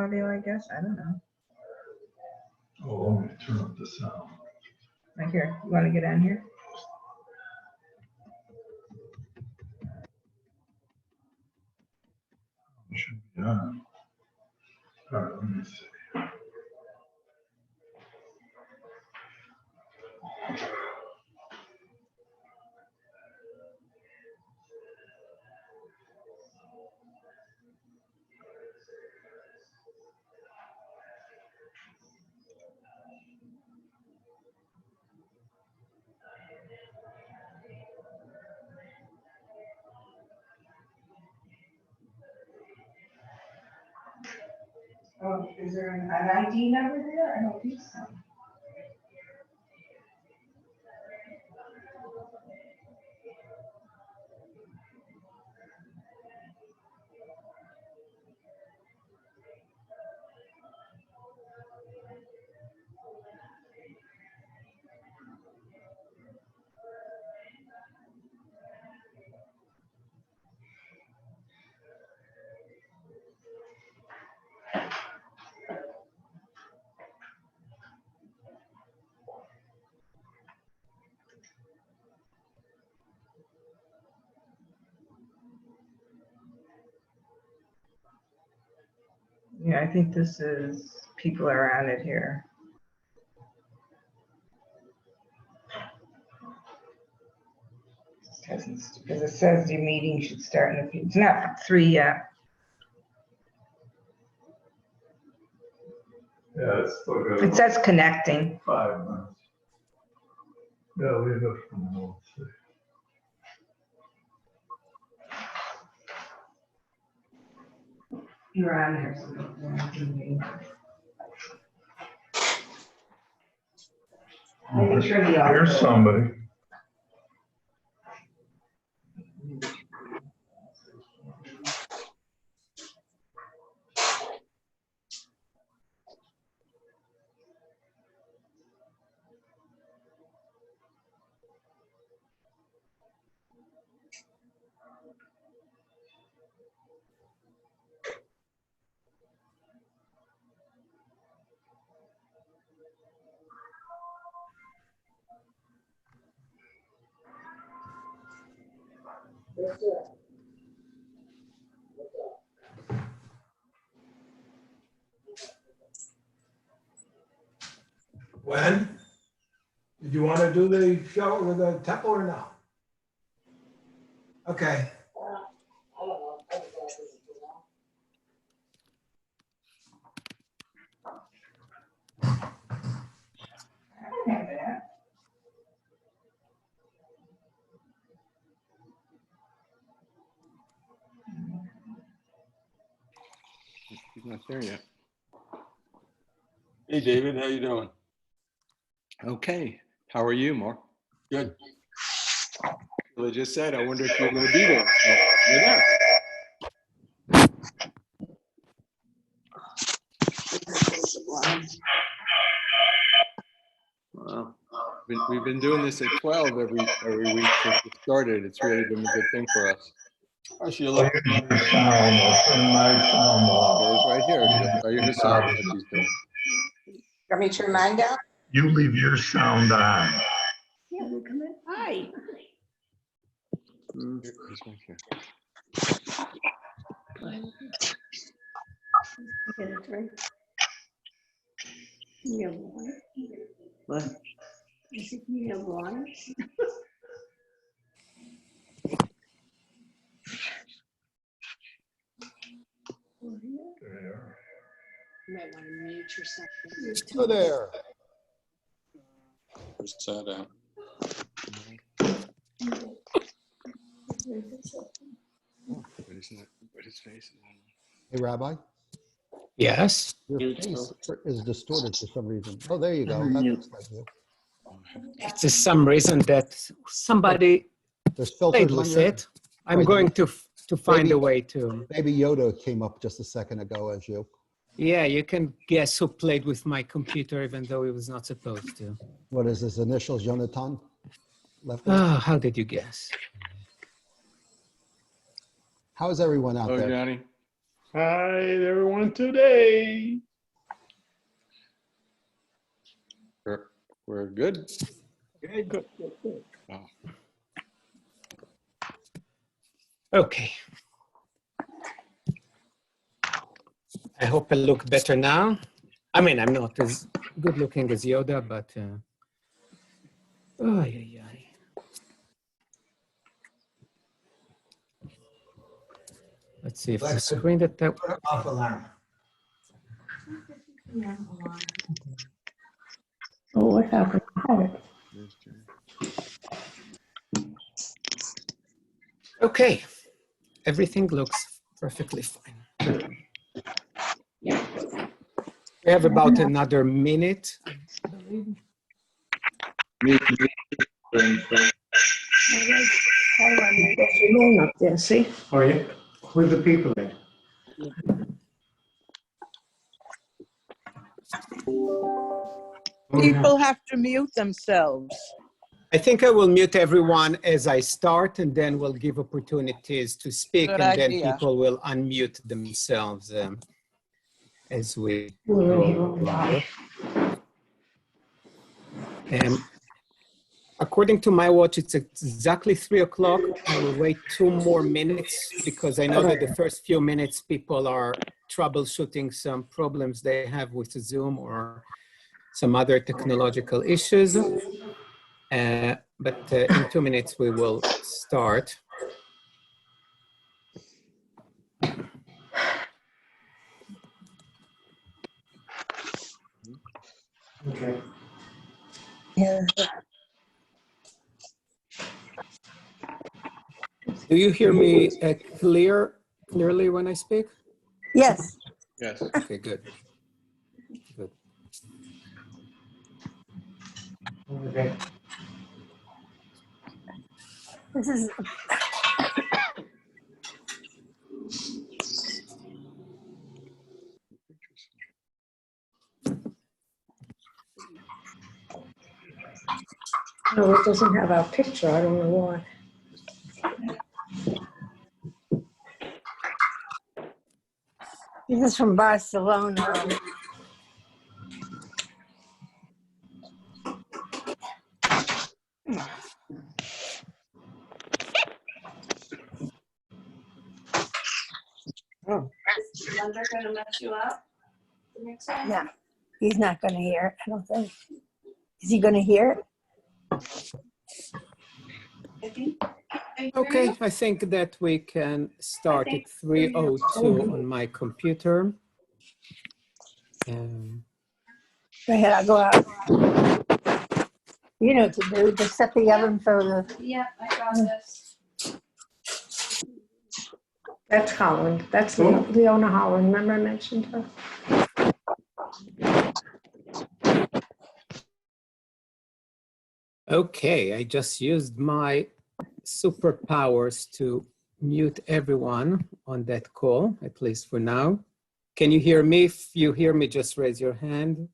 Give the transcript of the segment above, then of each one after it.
audio, I guess. I don't know. Oh, let me turn up the sound. Right here. You want to get on here? It should be on. All right, let me see. Oh, is there an ID number there? I don't think so. Yeah, I think this is, people are on it here. Because it says the meeting should start in a few, it's not 3 yet. Yeah, it's still good. It says connecting. 5 minutes. Yeah, leave it for now. Let's see. You're on there. Making sure the audio. Here's somebody. When? Did you want to do the show with the temple or no? Okay. He's not there yet. Hey, David, how you doing? Okay. How are you, Mark? Good. Well, I just said, I wonder if you're going to be there. You're there. Wow. We've been doing this at 12 every week since it started. It's really been a good thing for us. Oh, Sheila. Turn your sound off. Turn my sound off. It's right here. Sheila. Oh, you're sorry. What she's doing. Want me to turn mine down? You leave your sound on. Yeah, we'll come in. Hi. He's right here. Get a drink. You have water? What? I said, you have water? There. You might want to mute yourself. Oh, there. Where's that at? But his face is on. Hey, Rabbi, Yes. your face is distorted for some reason. Oh, there you go. That looks like you. It's just some reason that somebody There's played filters on with your. it. I'm going to find a way to. Maybe Yoda came up just a second ago as you. Yeah, you can guess who played with my computer, even though he was not supposed to. What is his initials? Jonathan? Left. Oh, how did you guess? How is everyone out Oh, there? Johnny. Hi, everyone today. We're good. Good. Oh. Okay. I hope I look better now. I mean, I'm not as good looking as Yoda, but oh, yeah. Let's see if the screen that Off alarm. Oh, what happened? Okay, everything looks perfectly fine. We have about another minute, I believe. There's your name up there, see? Oh, yeah? Who's the people in? People have to mute themselves. I think I will mute everyone as I start, and then we'll give opportunities to speak, Good and then idea. people will unmute themselves as we We're in here go all along. night. According to my watch, it's exactly 3 o'clock. I will wait 2 more minutes because I know that the first few minutes people are troubleshooting some problems they have with Zoom or some other technological issues. But in 2 minutes, we will start. Okay. Yeah. Do you hear me clearly when I speak? Yes. Yes. Okay, good. Good. Okay. This is. No, it doesn't have our picture. I don't know why. This is from Barcelona. Oh. Is Linda going to mess you up the next time? Yeah. He's not going to hear it, I don't think. Is he going to hear it? Okay, I think that we can start at 3:02 on my computer. Go ahead, I'll go out. You know what to do. Just set the oven for the. Yep, I got this. That's Holland. That's Leona Holland. Remember I mentioned her? Okay, I just used my superpowers to mute everyone on that call, at least for now. Can you hear me? If you hear me, just raise your hand.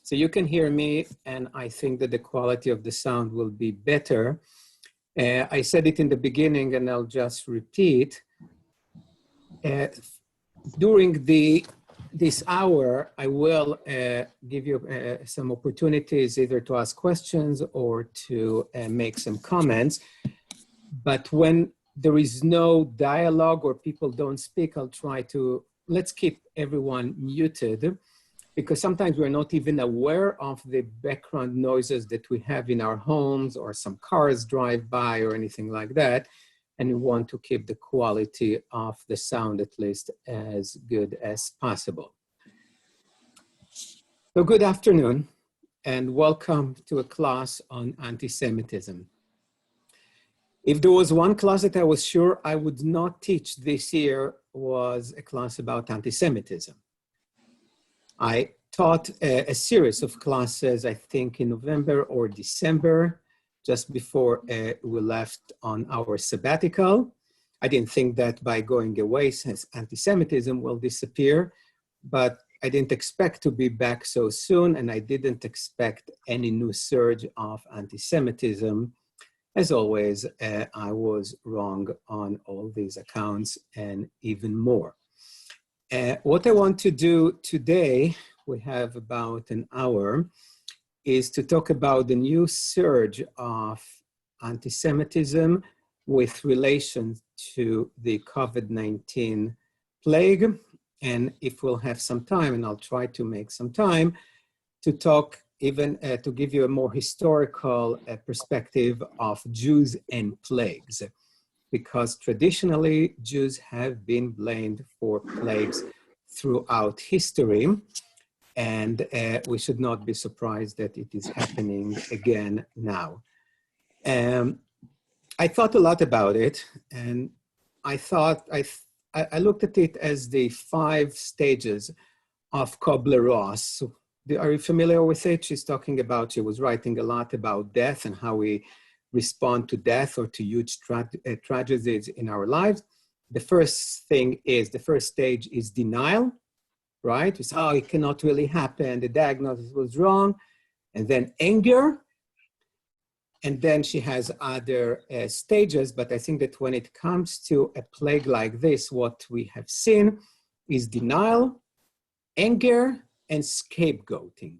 So you can hear me, and I think that the quality of the sound will be better. I said it in the beginning, and I'll just repeat. During this hour, I will give you some opportunities either to ask questions or to make some comments. But when there is no dialogue or people don't speak, I'll try to, let's keep everyone muted, because sometimes we're not even aware of the background noises that we have in our homes, or some cars drive by or anything like that. And we want to keep the quality of the sound at least as good as possible. So good afternoon, and welcome to a class on anti-Semitism. If there was one class that I was sure I would not teach this year, was a class about anti-Semitism. I taught a series of classes, I think in November or December, just before we left on our sabbatical. I didn't think that by going away, since anti-Semitism will disappear, but I didn't expect to be back so soon, and I didn't expect any new surge of anti-Semitism. As always, I was wrong on all these accounts and even more. What I want to do today, we have about an hour, is to talk about the new surge of anti-Semitism with relation to the COVID-19 plague. And if we'll have some time, and I'll try to make some time, to talk even to give you a more historical perspective of Jews and plagues. Because traditionally, Jews have been blamed for plagues throughout history. And we should not be surprised that it is happening again now. I thought a lot about it, and I thought, I looked at it as the 5 stages of Kubler-Ross. Are you familiar with it? She's talking about, she was writing a lot about death and how we respond to death or to huge tragedies in our lives. The first stage is denial, right? It's, oh, it cannot really happen. The diagnosis was wrong. And then anger. And then she has other stages, but I think that when it comes to a plague like this, what we have seen is denial, anger, and scapegoating.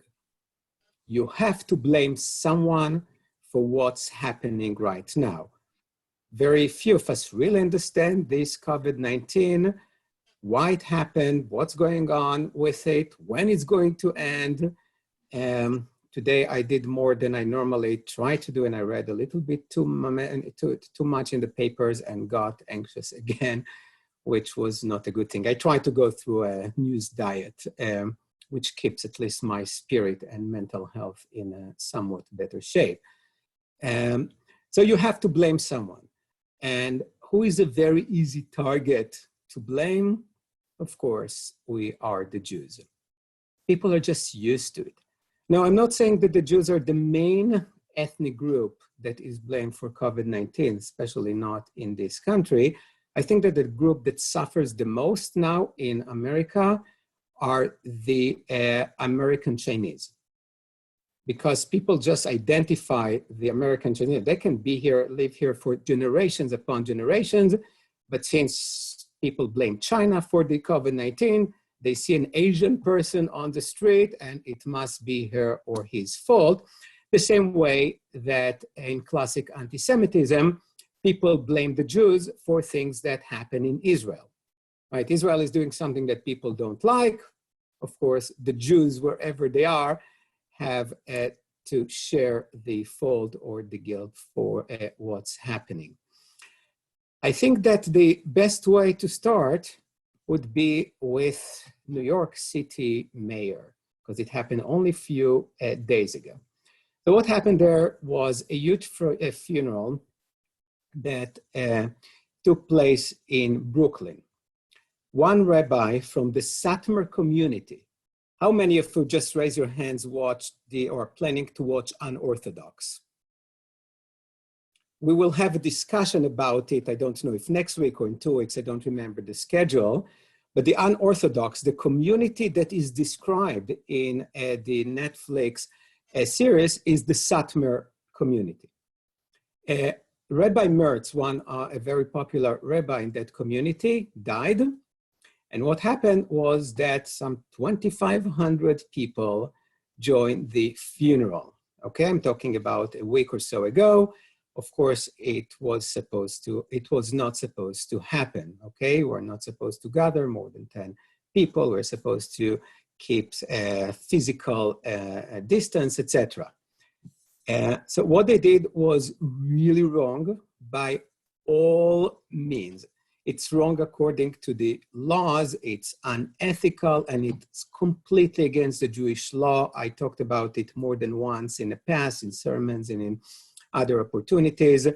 You have to blame someone for what's happening right now. Very few of us really understand this COVID-19, why it happened, what's going on with it, when it's going to end. Today I did more than I normally try to do, and I read a little bit too much in the papers and got anxious again, which was not a good thing. I try to go through a news diet, which keeps at least my spirit and mental health in a somewhat better shape. So you have to blame someone. And who is a very easy target to blame? Of course, we are the Jews. People are just used to it. Now, I'm not saying that the Jews are the main ethnic group that is blamed for COVID-19, especially not in this country. I think that the group that suffers the most now in America are the American Chinese. Because people just identify the American Chinese. They can be here, live here for generations upon generations, but since people blame China for the COVID-19, they see an Asian person on the street and it must be her or his fault. The same way that in classic anti-Semitism, people blame the Jews for things that happen in Israel. Right? Israel is doing something that people don't like. Of course, the Jews, wherever they are, have to share the fault or the guilt for what's happening. I think that the best way to start would be with New York City mayor, because it happened only a few days ago. So what happened there was a huge funeral that took place in Brooklyn. One rabbi from the Satmar community. How many of you, just raise your hands, watched or planning to watch Unorthodox? We will have a discussion about it. I don't know if next week or in 2 weeks, I don't remember the schedule. But the Unorthodox, the community that is described in the Netflix series is the Satmar community. Rabbi Mertz, a very popular rabbi in that community, died. And what happened was that some 2,500 people joined the funeral. Okay, I'm talking about a week or so ago. Of course, it was not supposed to happen, okay? We're not supposed to gather more than 10 people. We're supposed to keep physical distance, etc. So what they did was really wrong by all means. It's wrong according to the laws, it's unethical, and it's completely against the Jewish law. I talked about it more than once in the past, in sermons and in other opportunities.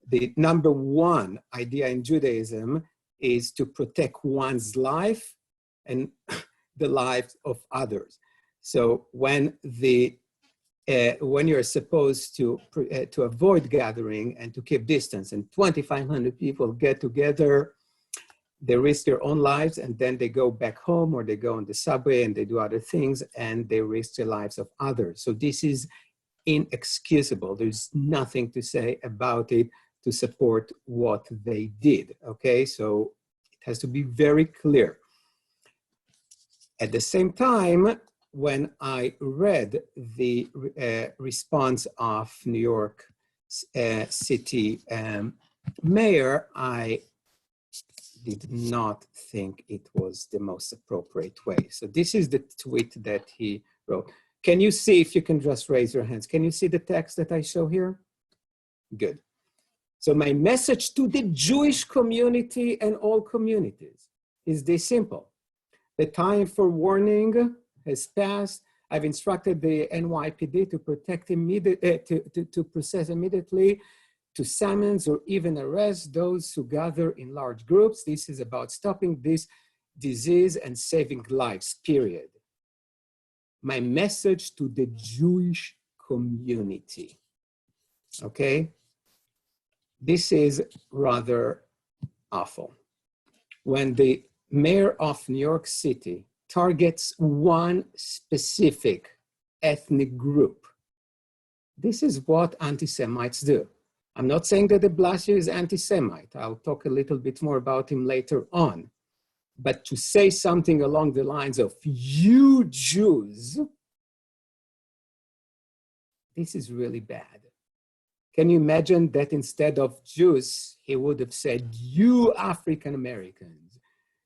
The number one idea in Judaism is to protect one's life and the lives of others. So when you're supposed to avoid gathering and to keep distance, and 2,500 people get together, they risk their own lives, and then they go back home or they go on the subway and they do other things and they risk the lives of others. So this is inexcusable. There's nothing to say about it to support what they did, okay? So it has to be very clear. At the same time, when I read the response of New York City mayor, I did not think it was the most appropriate way. So this is the tweet that he wrote. Can you see, if you can just raise your hands, can you see the text that I show here? Good. So my message to the Jewish community and all communities is this simple. The time for warning has passed. I've instructed the NYPD to protect to process immediately, to summons or even arrest those who gather in large groups. This is about stopping this disease and saving lives, period. My message to the Jewish community, okay? This is rather awful. When the mayor of New York City targets one specific ethnic group, this is what anti-Semites do. I'm not saying that de Blasio is anti-Semite. I'll talk a little bit more about him later on. But to say something along the lines of, you Jews, this is really bad. Can you imagine that instead of Jews, he would have said, you African Americans,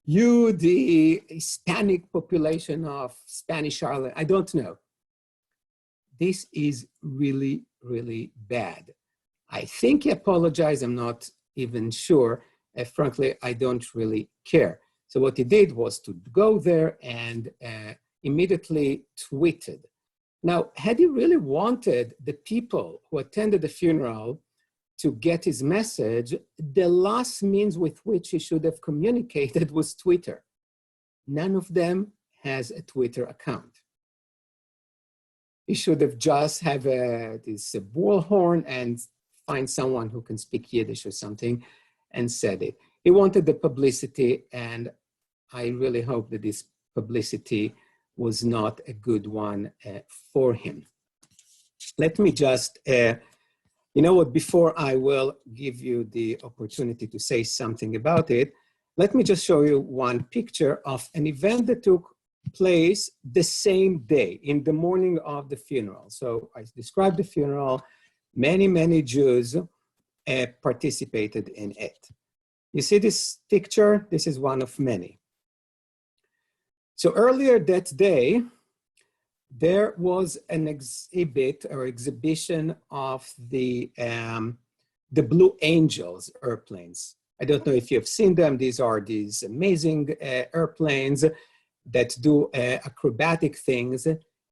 you the Hispanic population of Spanish Ireland, I don't know. This is really, really bad. I think he apologized, I'm not even sure. Frankly, I don't really care. So what he did was to go there and immediately tweeted. Now, had he really wanted the people who attended the funeral to get his message, the last means with which he should have communicated was Twitter. None of them has a Twitter account. He should have just have this bullhorn and find someone who can speak Yiddish or something and said it. He wanted the publicity, and I really hope that this publicity was not a good one for him. Let me just, you know what, before I will give you the opportunity to say something about it, let me just show you one picture of an event that took place the same day, in the morning of the funeral. So I described the funeral, many Jews participated in it. You see this picture? This is one of many. So earlier that day, there was an exhibit or exhibition of the Blue Angels airplanes. I don't know if you've seen them. These are these amazing airplanes that do acrobatic things.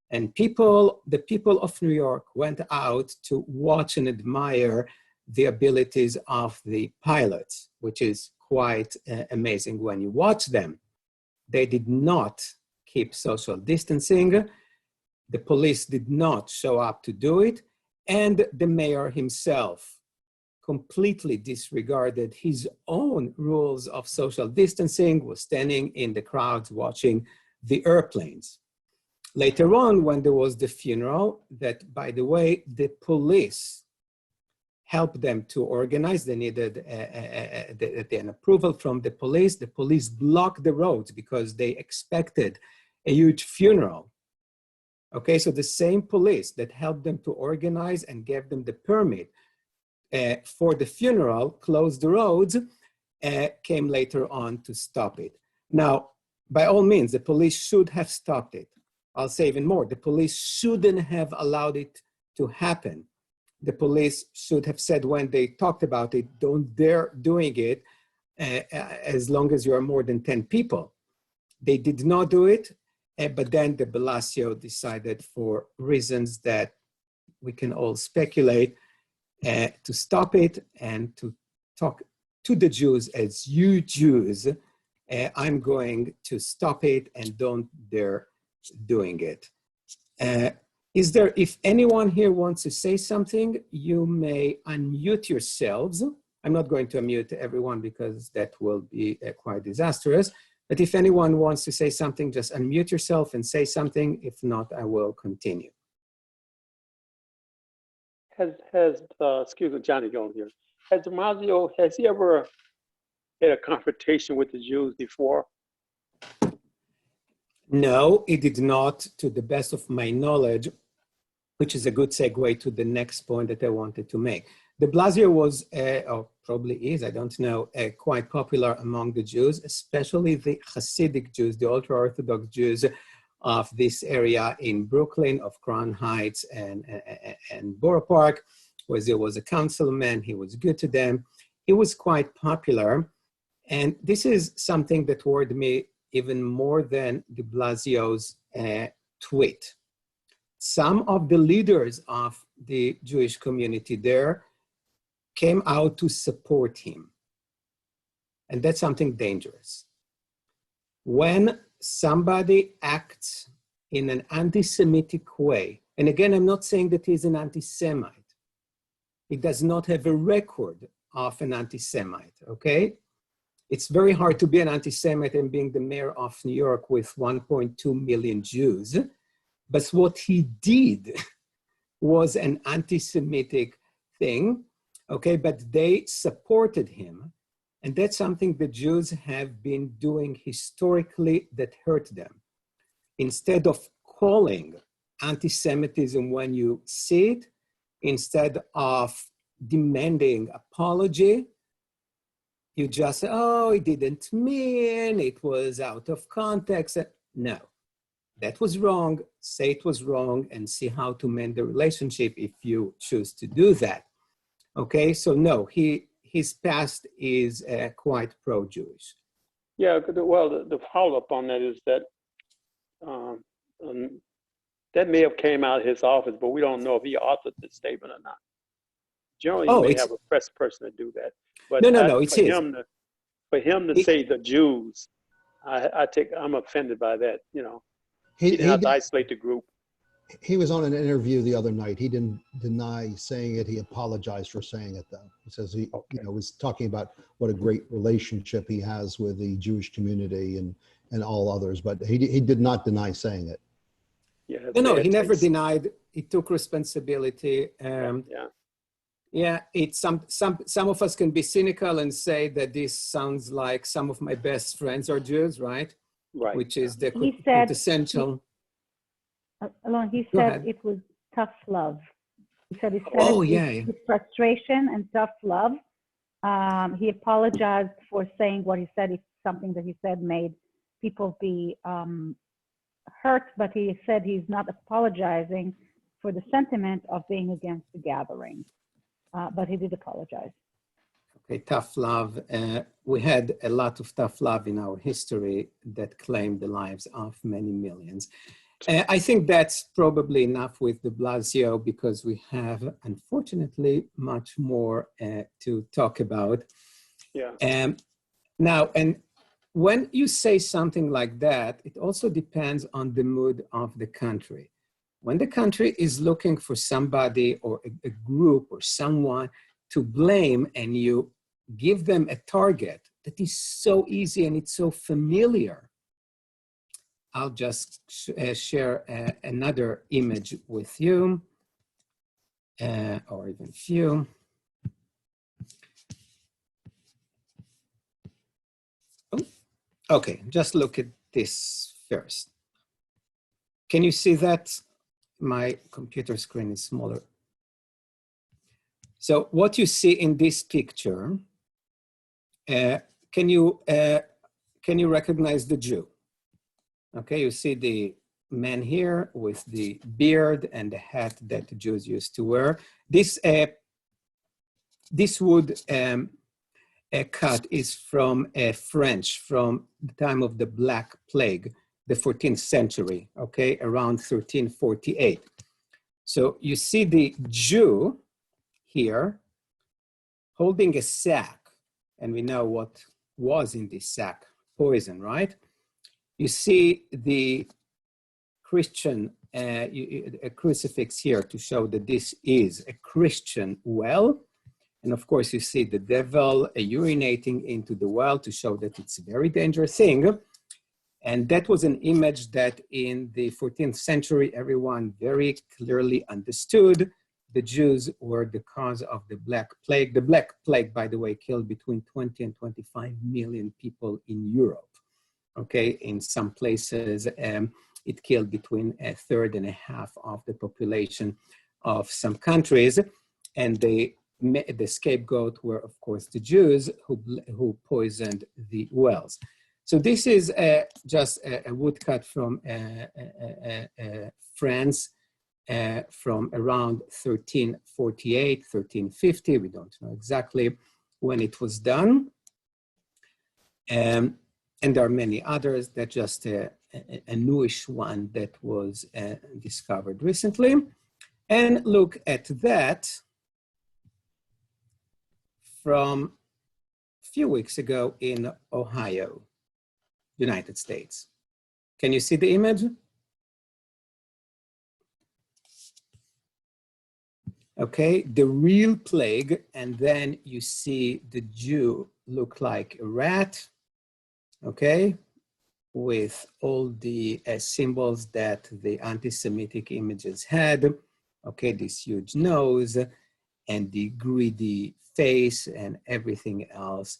And the people of New York went out to watch and admire the abilities of the pilots, which is quite amazing when you watch them. They did not keep social distancing. The police did not show up to do it. And the mayor himself completely disregarded his own rules of social distancing, was standing in the crowds watching the airplanes. Later on, when there was the funeral, that, by the way, the police helped them to organize. They needed an approval from the police. The police blocked the roads because they expected a huge funeral. Okay, so the same police that helped them to organize and gave them the permit for the funeral, closed the roads, came later on to stop it. Now, by all means, the police should have stopped it. I'll say even more, the police shouldn't have allowed it to happen. The police should have said when they talked about it, don't dare doing it as long as you are more than 10 people. They did not do it, but then de Blasio decided, for reasons that we can all speculate, to stop it and to talk to the Jews as, you Jews, I'm going to stop it and don't dare doing it. If anyone here wants to say something, you may unmute yourselves. I'm not going to unmute everyone because that will be quite disastrous. But if anyone wants to say something, just unmute yourself and say something. If not, I will continue. Excuse me, Johnny Jones here. Has he ever had a confrontation with the Jews before? No, it did not, to the best of my knowledge, which is a good segue to the next point that I wanted to make. De Blasio was, or probably is, I don't know, quite popular among the Jews, especially the Hasidic Jews, the ultra-Orthodox Jews of this area in Brooklyn, of Crown Heights and Borough Park, where there was a councilman. He was good to them. He was quite popular. And this is something that worried me even more than de Blasio's tweet. Some of the leaders of the Jewish community there came out to support him. And that's something dangerous. When somebody acts in an anti-Semitic way, and again, I'm not saying that he's an anti-Semite. He does not have a record of an anti-Semite, okay? It's very hard to be an anti-Semite and being the mayor of New York with 1.2 million Jews. But what he did was an anti-Semitic thing, okay? But they supported him. And that's something the Jews have been doing historically that hurt them. Instead of calling anti-Semitism when you see it, instead of demanding apology, you just say, oh, it didn't mean, it was out of context. No, that was wrong. Say it was wrong and see how to mend the relationship if you choose to do that. Okay, so no, his past is quite pro-Jewish. Yeah, well, the follow-up on that is that that may have came out of his office, but we don't know if he authored the statement or not. Generally, you may have a press person to do that. But no, it's his. For him to say the Jews, I'm offended by that, you know. He didn't have to isolate the group. He was on an interview the other night. He didn't deny saying it. He apologized for saying it, though. He says he was talking about what a great relationship he has with the Jewish community and all others, but he did not deny saying it. Yeah, no, he never denied. He took responsibility. Yeah, it's some of us can be cynical and say that this sounds like some of my best friends are Jews, right? Right. Which is the He said, quintessential. Alon, he said it was tough love. He said with frustration and tough love. He apologized for saying what he said. It's something that he said made people be hurt, but he said he's not apologizing for the sentiment of being against the gathering. But he did apologize. Okay, tough love. We had a lot of tough love in our history that claimed the lives of many millions. I think that's probably enough with de Blasio because we have, unfortunately, much more to talk about. Yeah. Now, and when you say something like that, it also depends on the mood of the country. When the country is looking for somebody or a group or someone to blame and you give them a target that is so easy and it's so familiar, I'll just share another image with you, or even few. Oh, okay, just look at this first. Can you see that? My computer screen is smaller. So what you see in this picture, can you recognize the Jew? Okay, you see the man here with the beard and the hat that the Jews used to wear. This wood cut is from French, from the time of the Black Plague, the 14th century, okay, around 1348. So you see the Jew here holding a sack, and we know what was in this sack, poison, right? You see the Christian, a crucifix here to show that this is a Christian well. And of course, you see the devil urinating into the well to show that it's a very dangerous thing. And that was an image that in the 14th century, everyone very clearly understood. The Jews were the cause of the Black Plague. The Black Plague, by the way, killed between 20 and 25 million people in Europe. Okay, in some places, it killed between a third and a half of the population of some countries. And the scapegoat were, of course, the Jews who poisoned the wells. So this is just a woodcut from France from around 1348, 1350. We don't know exactly when it was done. And there are many others. That's just a newish one that was discovered recently. And look at that from a few weeks ago in Ohio, United States. Can you see the image? Okay, the real plague, and then you see the Jew look like a rat, okay, with all the symbols that the anti-Semitic images had, okay, this huge nose and the greedy face and everything else.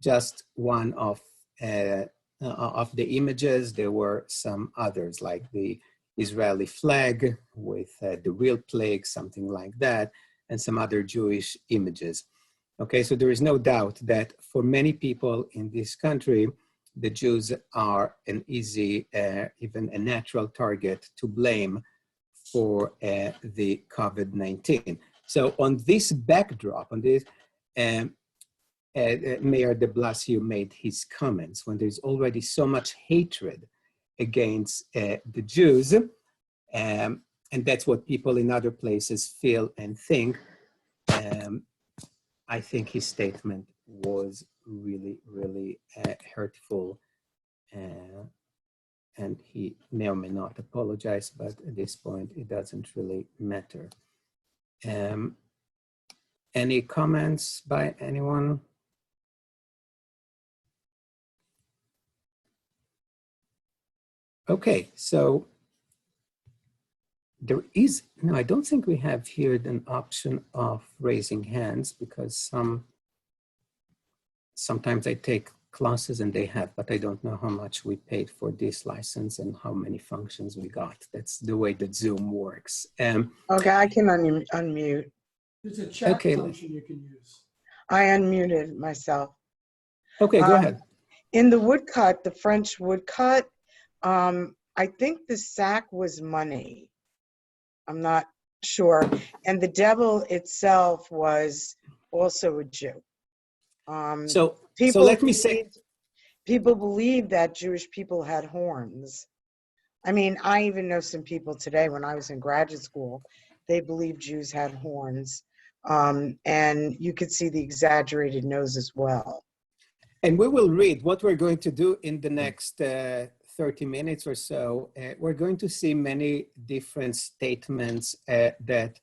Just one of the images. There were some others like the Israeli flag with the real plague, something like that, and some other Jewish images. Okay, so there is no doubt that for many people in this country, the Jews are an easy, even a natural target to blame for the COVID-19. So on this backdrop, on this, Mayor de Blasio made his comments when there's already so much hatred against the Jews, and that's what people in other places feel and think. I think his statement was really, really hurtful, and he may or may not apologize, but at this point, it doesn't really matter. Any comments by anyone? Okay, so there is, no, I don't think we have here an option of raising hands because sometimes I take classes and they have, but I don't know how much we paid for this license and how many functions we got. That's the way that Zoom works. Okay, I can unmute. There's a chat function you can use. I unmuted myself. Okay, go ahead. In the woodcut, the French woodcut, I think the sack was money. I'm not sure. And the devil itself was also a Jew. So let me say, people believe that Jewish people had horns. I mean, I even know some people today when I was in graduate school, they believed Jews had horns. And you could see the exaggerated nose as well. And we will read what we're going to do in the next 30 minutes or so. We're going to see many different statements that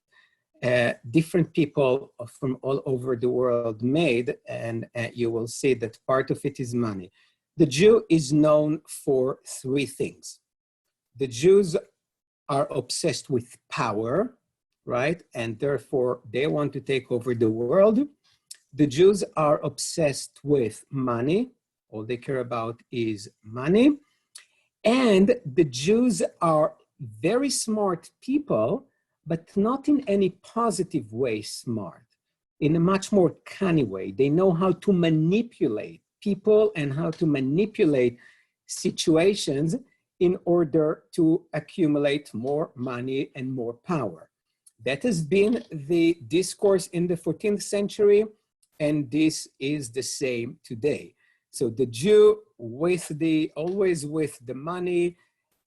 different people from all over the world made, and you will see that part of it is money. The Jew is known for three things. The Jews are obsessed with power, right? And therefore, they want to take over the world. The Jews are obsessed with money. All they care about is money. And the Jews are very smart people, but not in any positive way smart, in a much more cunning way. They know how to manipulate people and how to manipulate situations in order to accumulate more money and more power. That has been the discourse in the 14th century, and this is the same today. So the Jew always with the money,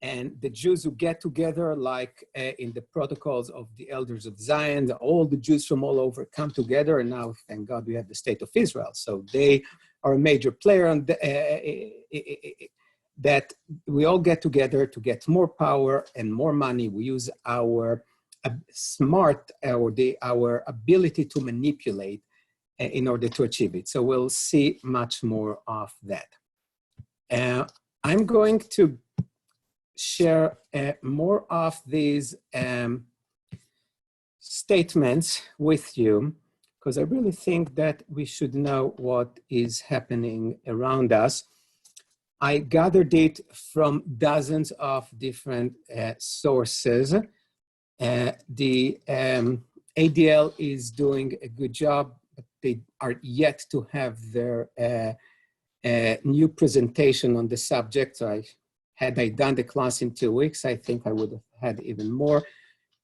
and the Jews who get together, like in the protocols of the elders of Zion, all the Jews from all over come together, and now, thank God, we have the state of Israel. So they are a major player on that we all get together to get more power and more money. We use our our ability to manipulate in order to achieve it. So we'll see much more of that. I'm going to share more of these statements with you because I really think that we should know what is happening around us. I gathered it from dozens of different sources. The ADL is doing a good job, but they are yet to have their new presentation on the subject. So had I done the class in 2 weeks, I think I would have had even more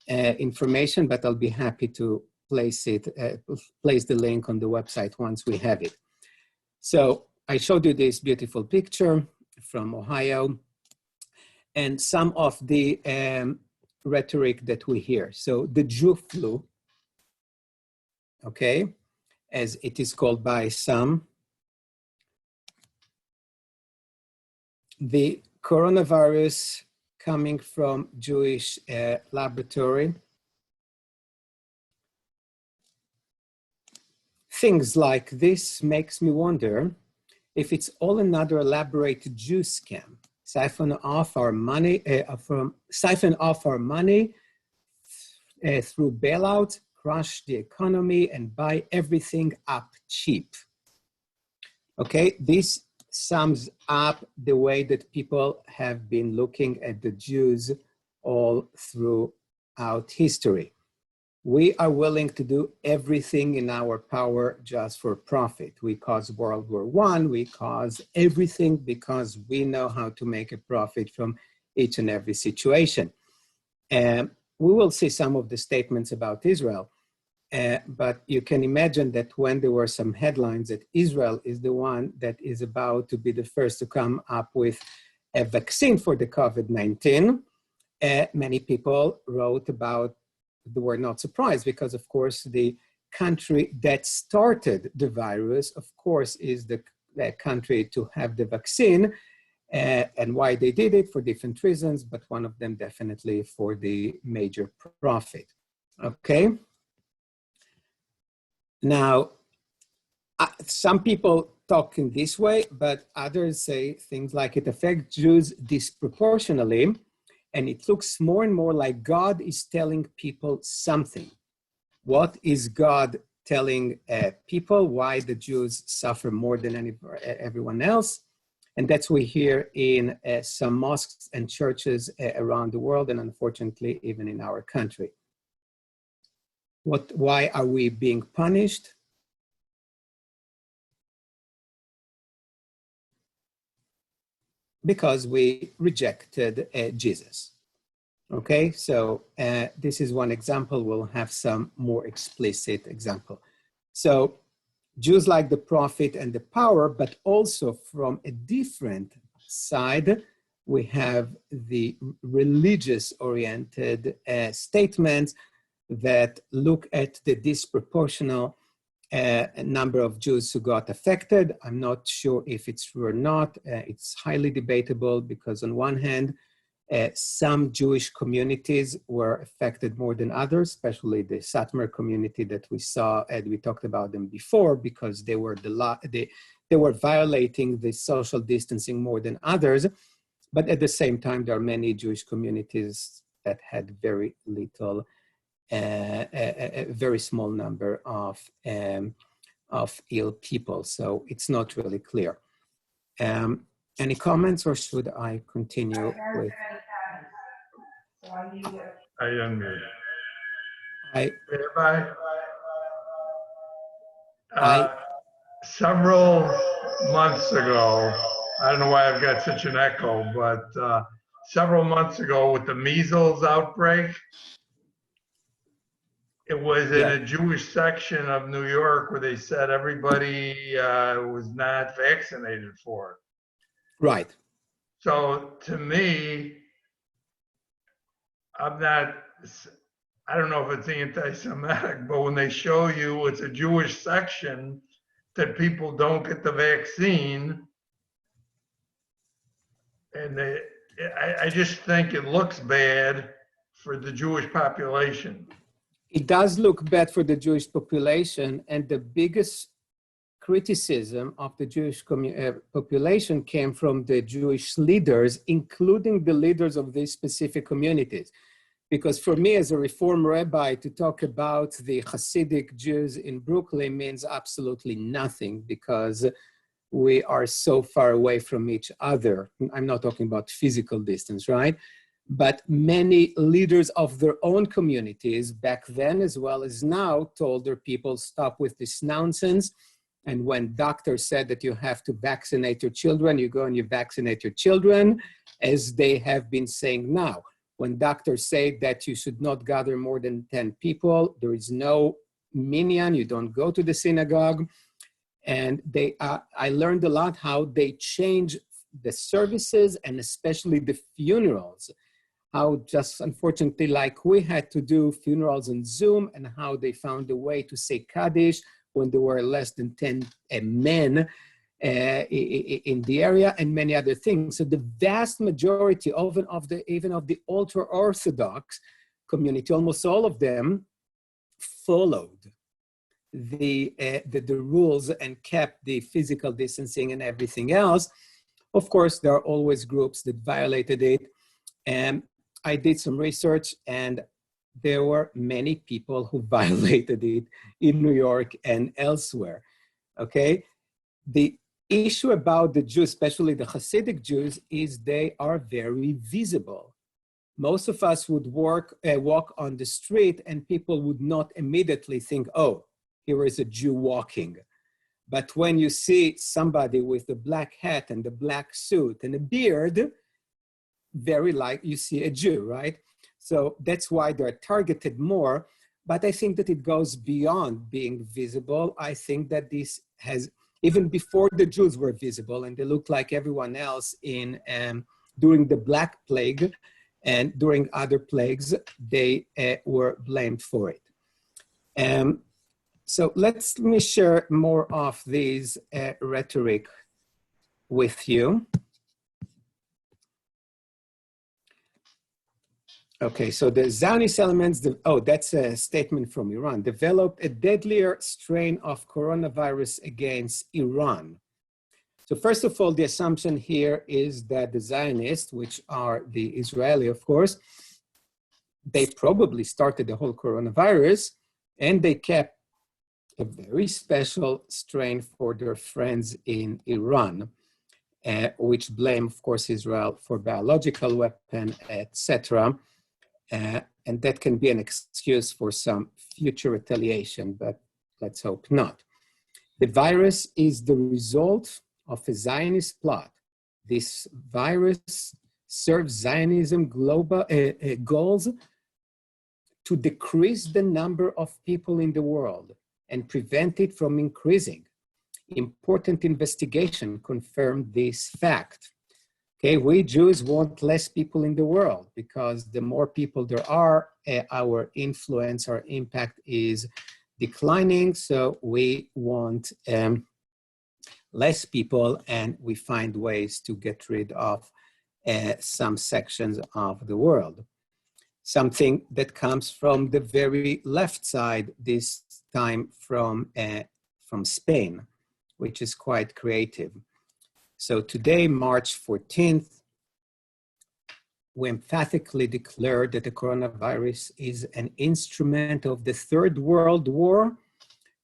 information, but I'll be happy to place the link on the website once we have it. So I showed you this beautiful picture from Ohio and some of the rhetoric that we hear. So the Jew flu, okay, as it is called by some, the coronavirus coming from Jewish laboratory. Things like this makes me wonder if it's all another elaborate Jew scam, siphon off our money through bailout, crush the economy, and buy everything up cheap. Okay, this sums up the way that people have been looking at the Jews all throughout history. We are willing to do everything in our power just for profit. We caused World War I, we caused everything because we know how to make a profit from each and every situation. We will see some of the statements about Israel, but you can imagine that when there were some headlines that Israel is the one that is about to be the first to come up with a vaccine for the COVID-19, many people wrote about, they were not surprised because, of course, the country that started the virus, of course, is the country to have the vaccine, and why they did it for different reasons, but one of them definitely for the major profit. Okay. Now, some people talk in this way, but others say things like it affects Jews disproportionately. And it looks more and more like God is telling people something. What is God telling people? Why the Jews suffer more than everyone else? And that's what we hear in some mosques and churches around the world, and unfortunately, even in our country. Why are we being punished? Because we rejected Jesus. Okay, so this is one example. We'll have some more explicit example. So Jews like the profit and the power, but also from a different side, we have the religious-oriented statements that look at the disproportional number of Jews who got affected. I'm not sure if it's true or not. It's highly debatable because on one hand, some Jewish communities were affected more than others, especially the Satmar community that we saw, and we talked about them before because they were violating the social distancing more than others. But at the same time, there are many Jewish communities that had very little, a very small number of ill people. So it's not really clear. Any comments, or should I continue with? I unmute. Several months ago, I don't know why I've got such an echo, but several months ago with the measles outbreak, it was in a Jewish section of New York where they said everybody was not vaccinated for it. Right. So to me, I don't know if it's anti-Semitic, but when they show you it's a Jewish section that people don't get the vaccine, and I just think it looks bad for the Jewish population. It does look bad for the Jewish population, and the biggest criticism of the Jewish population came from the Jewish leaders, including the leaders of these specific communities. Because for me as a Reform rabbi, to talk about the Hasidic Jews in Brooklyn means absolutely nothing, because we are so far away from each other. I'm not talking about physical distance, right? But many leaders of their own communities back then as well as now told their people, stop with this nonsense. And when doctors said that you have to vaccinate your children, you go and you vaccinate your children, as they have been saying now. When doctors say that you should not gather more than 10 people, there is no minyan, you don't go to the synagogue. And I learned a lot how they change the services and especially the funerals. How just unfortunately, like we had to do funerals on Zoom, and how they found a way to say Kaddish when there were less than 10 men in the area, and many other things. So the vast majority even of the ultra-Orthodox community, almost all of them, followed the rules and kept the physical distancing and everything else. Of course, there are always groups that violated it. And I did some research, and there were many people who violated it in New York and elsewhere, okay? The issue about the Jews, especially the Hasidic Jews, is they are very visible. Most of us would walk on the street and people would not immediately think, oh, here is a Jew walking. But when you see somebody with the black hat and the black suit and a beard, very like you see a Jew, right? So that's why they're targeted more. But I think that it goes beyond being visible. I think that this has, even before the Jews were visible and they looked like everyone else during the Black Plague and during other plagues, they were blamed for it. So let me share more of these rhetoric with you. Okay, so the Zionist elements, that's a statement from Iran, developed a deadlier strain of coronavirus against Iran. So first of all, the assumption here is that the Zionists, which are the Israeli, of course, they probably started the whole coronavirus, and they kept a very special strain for their friends in Iran, which blame, of course, Israel for biological weapon, etc. And that can be an excuse for some future retaliation, but let's hope not. The virus is the result of a Zionist plot. This virus serves Zionism global goals to decrease the number of people in the world and prevent it from increasing. Important investigation confirmed this fact. Okay, we Jews want less people in the world because the more people there are, our influence, our impact is declining. So we want less people, and we find ways to get rid of some sections of the world. Something that comes from the very left side, this time from Spain, which is quite creative. So today, March 14th, we emphatically declared that the coronavirus is an instrument of the Third World War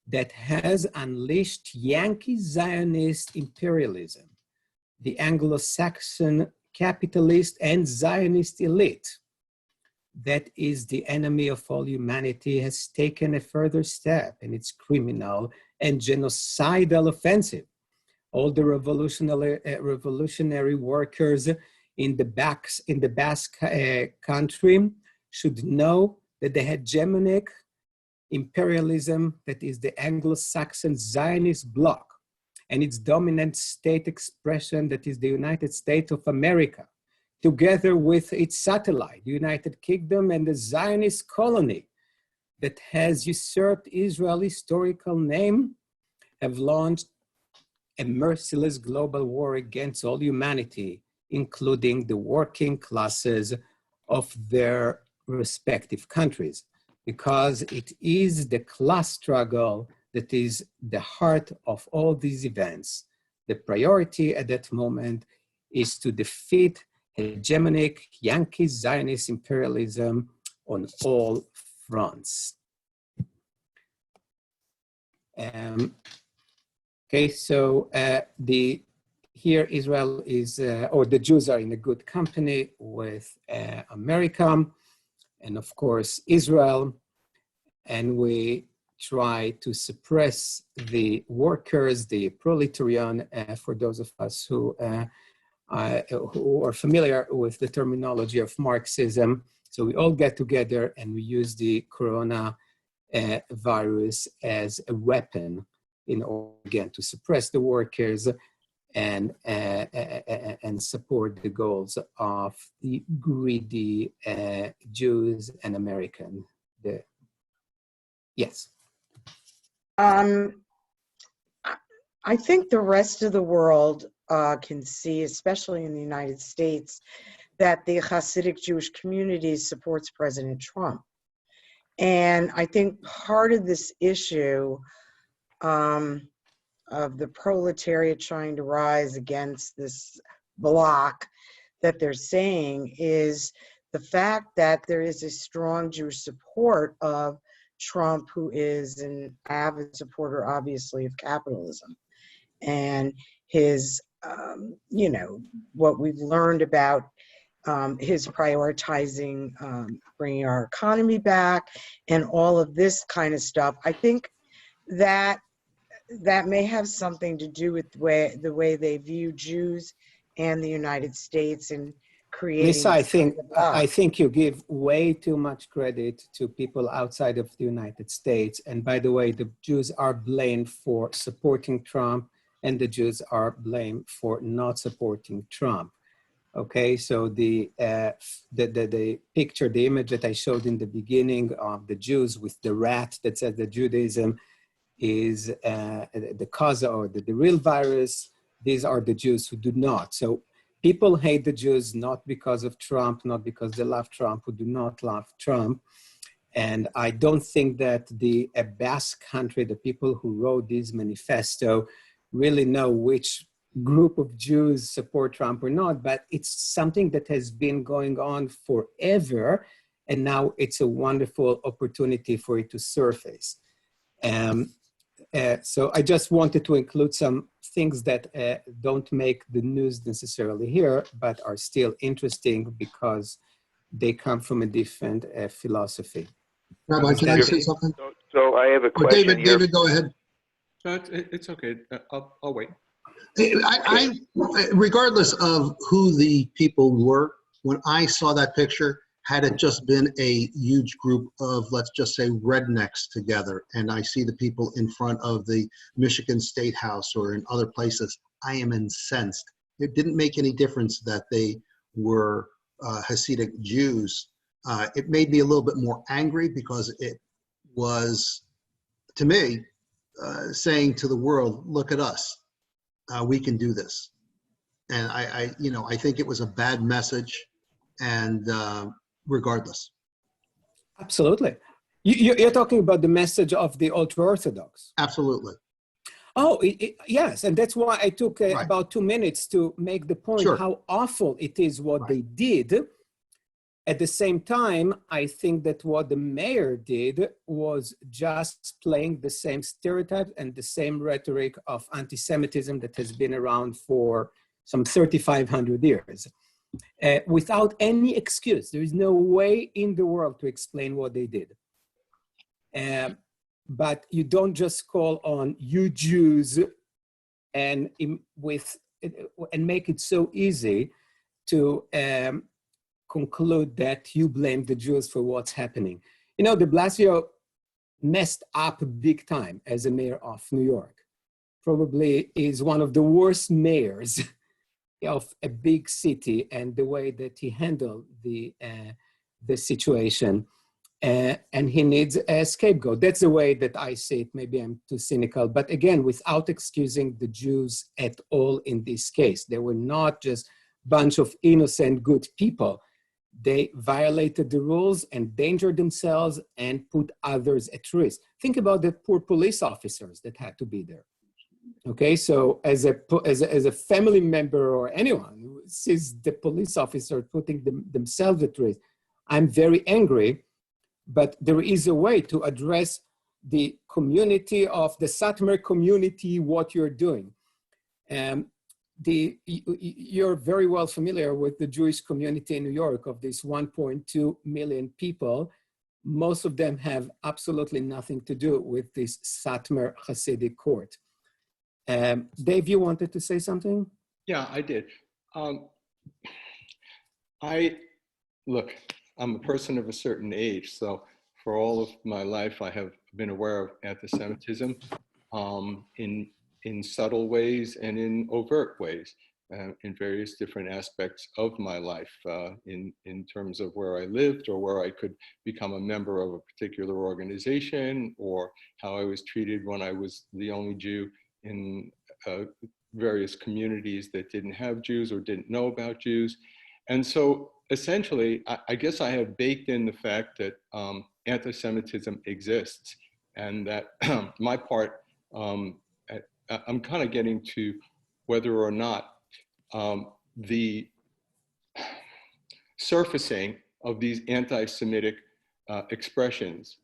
that has unleashed Yankee Zionist imperialism, the Anglo-Saxon capitalist and Zionist elite that is the enemy of all humanity has taken a further step in its criminal and genocidal offensive. All the revolutionary workers in the Basque country should know that the hegemonic imperialism that is the Anglo-Saxon Zionist bloc and its dominant state expression that is the United States of America, together with its satellite, the United Kingdom and the Zionist colony that has usurped Israel's historical name, have launched a merciless global war against all humanity, including the working classes of their respective countries, because it is the class struggle that is the heart of all these events. The priority at that moment is to defeat hegemonic Yankee Zionist imperialism on all fronts. Okay, so here Israel is, or the Jews are in a good company with America and of course Israel, and we try to suppress the workers, the proletariat, for those of us who are familiar with the terminology of Marxism. So we all get together and we use the corona virus as a weapon in order, again, to suppress the workers and support the goals of the greedy Jews and American. Yes. I think the rest of the world can see, especially in the United States, that the Hasidic Jewish community supports President Trump. And I think part of this issue of the proletariat trying to rise against this bloc that they're saying is the fact that there is a strong Jewish support of Trump, who is an avid supporter, obviously, of capitalism. And his, you know, what we've learned about his prioritizing bringing our economy back and all of this kind of stuff. I think that may have something to do with the way they view Jews and the United States and creating. Lisa, I think you give way too much credit to people outside of the United States. And by the way, the Jews are blamed for supporting Trump, and the Jews are blamed for not supporting Trump. Okay, so the picture, the image that I showed in the beginning of the Jews with the rat that says that Judaism is the cause or the real virus, these are the Jews who do not. So people hate the Jews not because of Trump, not because they love Trump, who do not love Trump. And I don't think that the Basque country, the people who wrote this manifesto, really know which group of Jews support Trump or not, but it's something that has been going on forever, and now it's a wonderful opportunity for it to surface. So I just wanted to include some things that don't make the news necessarily here, but are still interesting because they come from a different philosophy. Rabbi, can I say something? So I have a question here. David, go ahead. It's okay. I'll wait. I regardless of who the people were, when I saw that picture, had it just been a huge group of, let's just say, rednecks together, and I see the people in front of the Michigan State House or in other places, I am incensed. It didn't make any difference that they were Hasidic Jews. It made me a little bit more angry because it was, to me, saying to the world, look at us. We can do this. And I think it was a bad message, and regardless. Absolutely. You're talking about the message of the ultra-Orthodox. Absolutely. Oh, yes. And that's why I took about 2 minutes to make the point how awful it is what they did. At the same time, I think that what the mayor did was just playing the same stereotype and the same rhetoric of anti-Semitism that has been around for some 3,500 years. Without any excuse. There is no way in the world to explain what they did. But you don't just call on you Jews and make it so easy to conclude that you blame the Jews for what's happening. You know, de Blasio messed up big time as a mayor of New York. Probably is one of the worst mayors of a big city, and the way that he handled the situation. And he needs a scapegoat. That's the way that I see it. Maybe I'm too cynical, but again, without excusing the Jews at all in this case. They were not just a bunch of innocent, good people. They violated the rules, endangered themselves, and put others at risk. Think about the poor police officers that had to be there. Okay, so as a family member or anyone who sees the police officer putting themselves at risk, I'm very angry, but there is a way to address the community of the Satmar community, what you're doing. You're very well familiar with the Jewish community in New York of these 1.2 million people. Most of them have absolutely nothing to do with this Satmar Hasidic court. Dave, you wanted to say something? Yeah, I did. Look, I'm a person of a certain age, so for all of my life, I have been aware of anti-Semitism in subtle ways and in overt ways, in various different aspects of my life, in terms of where I lived or where I could become a member of a particular organization, or how I was treated when I was the only Jew in various communities that didn't have Jews or didn't know about Jews. And so essentially, I guess I have baked in the fact that anti-Semitism exists, and that my part, I'm kind of getting to whether or not the surfacing of these anti-Semitic expressions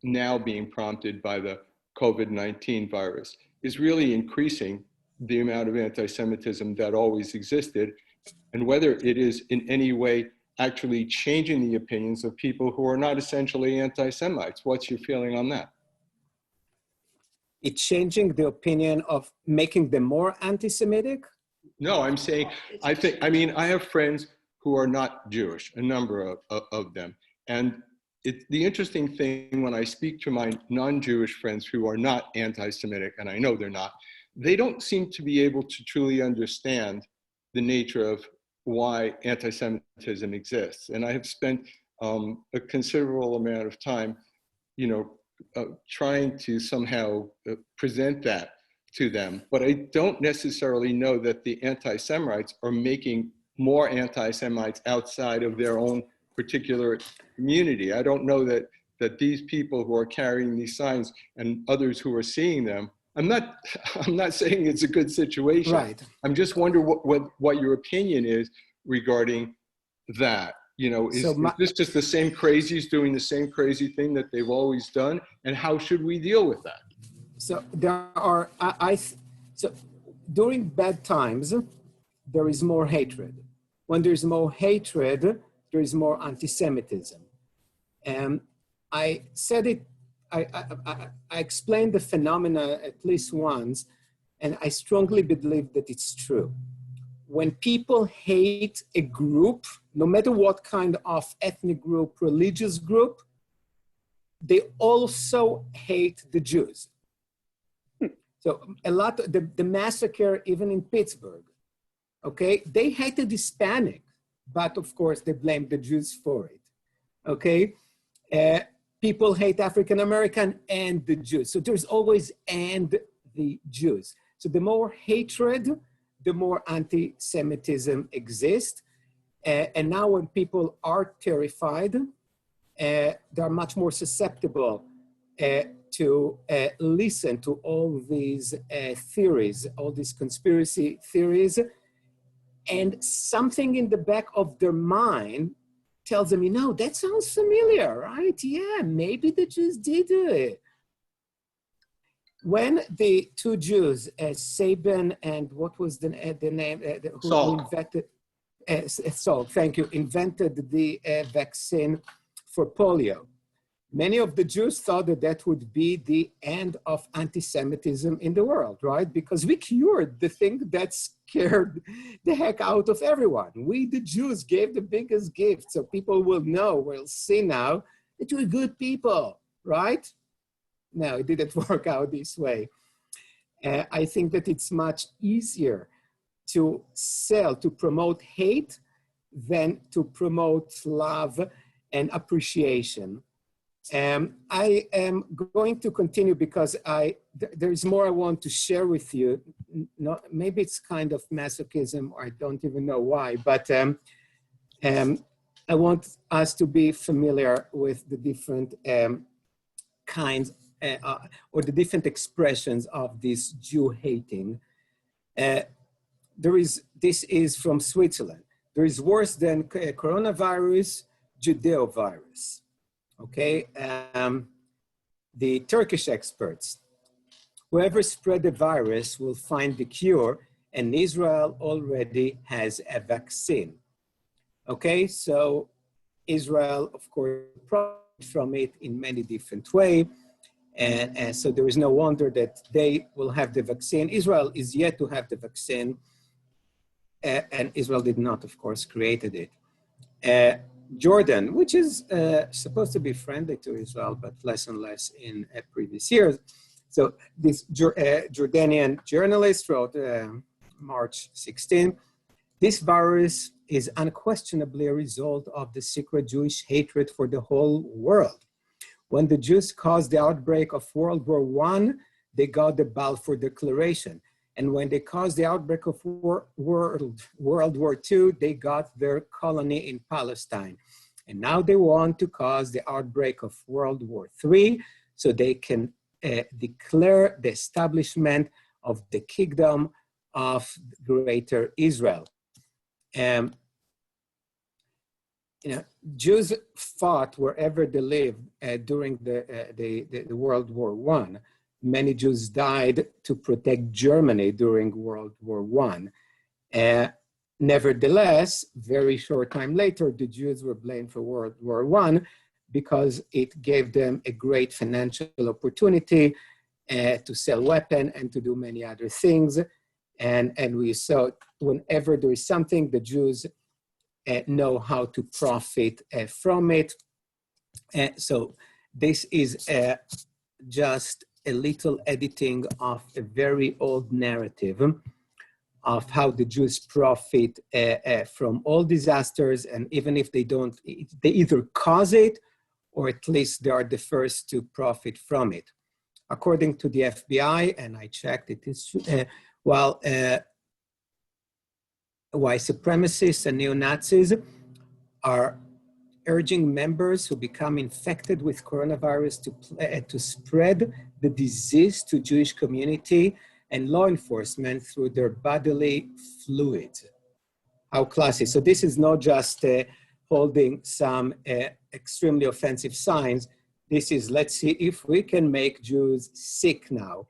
now being prompted by the COVID-19 virus is really increasing the amount of anti-Semitism that always existed, and whether it is in any way actually changing the opinions of people who are not essentially anti-Semites. What's your feeling on that? It's changing the opinion of making them more anti-Semitic? No, I'm saying, I mean, I have friends who are not Jewish, a number of them. And the interesting thing when I speak to my non-Jewish friends who are not anti-Semitic, and I know they're not, they don't seem to be able to truly understand the nature of why anti-Semitism exists. And I have spent a considerable amount of time, trying to somehow present that to them. But I don't necessarily know that the anti-Semites are making more anti-Semites outside of their own particular community. I don't know that these people who are carrying these signs and others who are seeing them, I'm not saying it's a good situation. Right. I'm just wondering what your opinion is regarding that. Is this just the same crazies doing the same crazy thing that they've always done? And how should we deal with that? So there are, so during bad times, there is more hatred. When there's more hatred, there is more anti-Semitism. And I said it, I explained the phenomena at least once, and I strongly believe that it's true. When people hate a group, no matter what kind of ethnic group, religious group, they also hate the Jews. So a lot, the massacre, even in Pittsburgh, okay, they hated Hispanic, but of course they blamed the Jews for it, okay? People hate African American and the Jews. So there's always and the Jews. So the more hatred, the more anti-Semitism exists. And now when people are terrified, they're much more susceptible to listen to all these theories, all these conspiracy theories, and something in the back of their mind tells them, that sounds familiar, right? Yeah, maybe the Jews did it. When the two Jews, Sabin and what was the name? Who invented, Salk, thank you, invented the vaccine for polio. Many of the Jews thought that would be the end of anti-Semitism in the world, right? Because we cured the thing that scared the heck out of everyone. We, the Jews, gave the biggest gift, so people will see now that we're good people, right? No, it didn't work out this way. I think that it's much easier to promote hate than to promote love and appreciation. I am going to continue because there's more I want to share with you. Maybe it's kind of masochism, or I don't even know why, but I want us to be familiar with the different kinds or the different expressions of this Jew hating. This is from Switzerland. There is worse than coronavirus, Judeo virus. Okay, the Turkish experts. Whoever spread the virus will find the cure, and Israel already has a vaccine. Okay, so Israel, of course, profits from it in many different ways. And so there is no wonder that they will have the vaccine. Israel is yet to have the vaccine, and Israel did not, of course, created it. Jordan, which is supposed to be friendly to Israel, but less and less in previous years. So this Jordanian journalist wrote March 16, this virus is unquestionably a result of the secret Jewish hatred for the whole world. When the Jews caused the outbreak of World War I, they got the Balfour Declaration. And when they caused the outbreak of World War II, they got their colony in Palestine. And now they want to cause the outbreak of World War III so they can declare the establishment of the kingdom of Greater Israel. Jews fought wherever they lived during the World War I. Many Jews died to protect Germany during World War I. Nevertheless, very short time later, the Jews were blamed for World War I because it gave them a great financial opportunity to sell weapons and to do many other things. And we saw whenever there is something, the Jews know how to profit from it. So this is just a little editing of a very old narrative of how the Jews profit from all disasters, and even if they don't, they either cause it or at least they are the first to profit from it. According to the FBI, and I checked, it is while supremacists and neo-Nazis are urging members who become infected with coronavirus to spread the disease to Jewish community and law enforcement through their bodily fluids. How classy. So this is not just holding some extremely offensive signs. This is, let's see if we can make Jews sick now,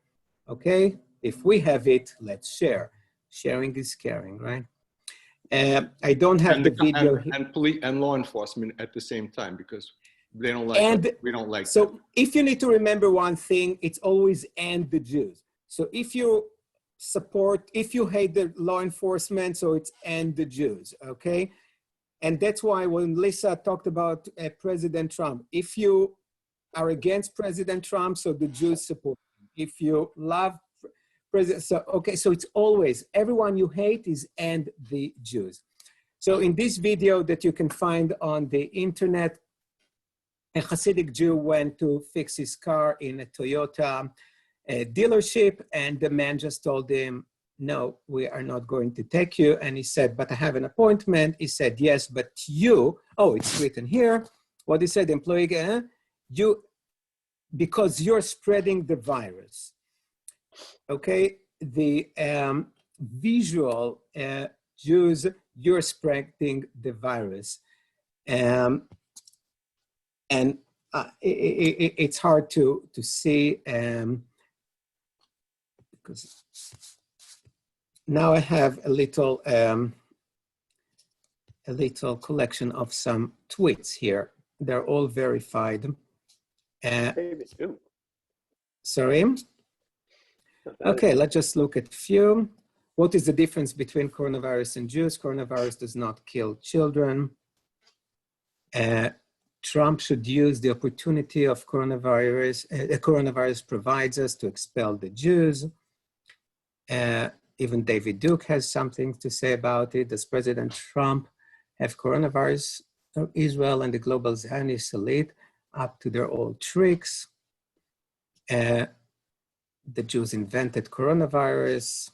okay? If we have it, let's share. Sharing is caring, right? I don't have the video here. And police and law enforcement at the same time, because they don't like it. We don't like so them. If you need to remember one thing, it's always and the Jews. So if you hate the law enforcement, so it's and the Jews, okay? And that's why when Lisa talked about President Trump, if you are against President Trump, so the Jews support him. If you love President, so okay, so it's always, everyone you hate is and the Jews. So in this video that you can find on the internet, a Hasidic Jew went to fix his car in a Toyota dealership, and the man just told him, no, we are not going to take you. And he said, but I have an appointment. He said, yes, but you, oh, it's written here. What he said, the employee, because you're spreading the virus. Okay, the visual Jews, you're spreading the virus. And it's hard to see because now I have a little collection of some tweets here. They're all verified. Sorry. Okay, let's just look at a few. What is the difference between coronavirus and Jews? Coronavirus does not kill children. Trump should use the opportunity of coronavirus. Coronavirus provides us to expel the Jews. Even David Duke has something to say about it. Does President Trump have coronavirus? Israel and the global Zionist elite up to their old tricks. The Jews invented coronavirus.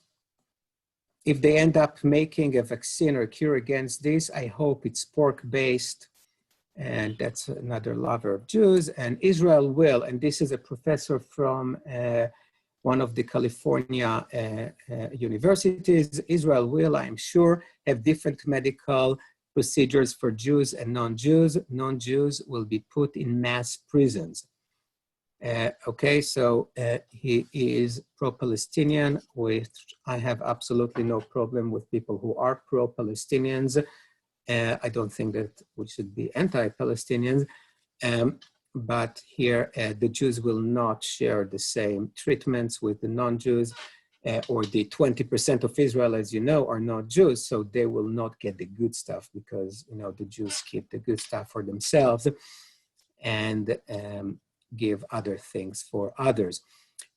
If they end up making a vaccine or a cure against this, I hope it's pork-based. And that's another lover of Jews. And Israel will, and this is a professor from one of the California universities, Israel will, I'm sure, have different medical procedures for Jews and non-Jews. Non-Jews will be put in mass prisons. Okay, so he is pro-Palestinian, which I have absolutely no problem with people who are pro-Palestinians. I don't think that we should be anti-Palestinians, but here the Jews will not share the same treatments with the non-Jews, or the 20% of Israel, as you know, are not Jews, so they will not get the good stuff because, you know, the Jews keep the good stuff for themselves and give other things for others.